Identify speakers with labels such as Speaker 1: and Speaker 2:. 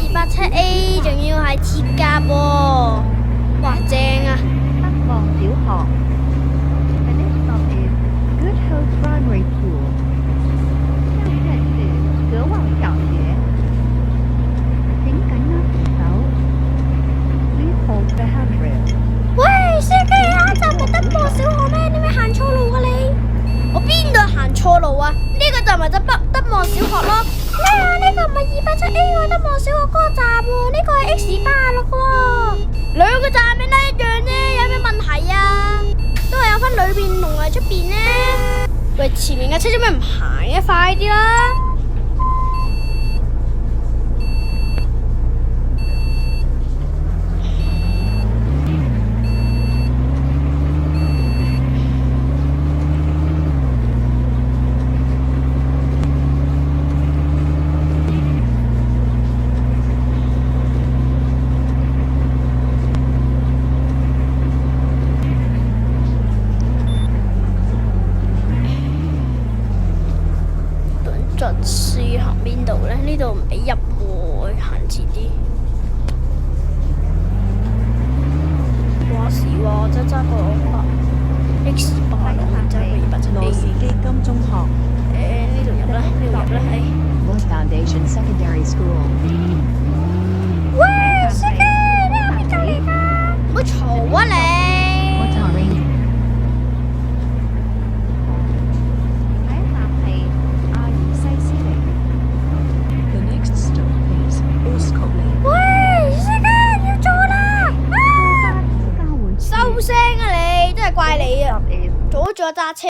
Speaker 1: 287A， 仲要係鐵甲喎，哇正啊！
Speaker 2: 德望小學。The next stop is Good Hope Primary School。下一站是德望小學。請緊握扶手。Please hold the handrail。
Speaker 1: 喂，司機啊，站咪德望小學咩？你咪行錯路啊你！我邊度行錯路啊？呢個站咪就德望小學咯。咩啊？呢個唔係287A 喎，德望小學嗰個站喎，呢個係 X86喎。兩個站名都一樣啫，有咩問題啊？都係有分裏邊同埋出邊呢。喂，前面嘅車做咩唔行嘅？快啲啦！盡試行邊度呢？呢度唔俾入喎，行遲啲。話時話真揸個X86，揸個287A。
Speaker 3: 羅氏基金中學。
Speaker 1: 呢度入啦，呢度入啦，North
Speaker 3: Foundation Secondary School。
Speaker 1: 喂，司機，你喺邊度嚟㗎？唔好嘈啊你！The
Speaker 3: next stop is Oscoli。
Speaker 1: 喂，司機要左啦！收聲啊你，真係怪你啊！阻住我揸車。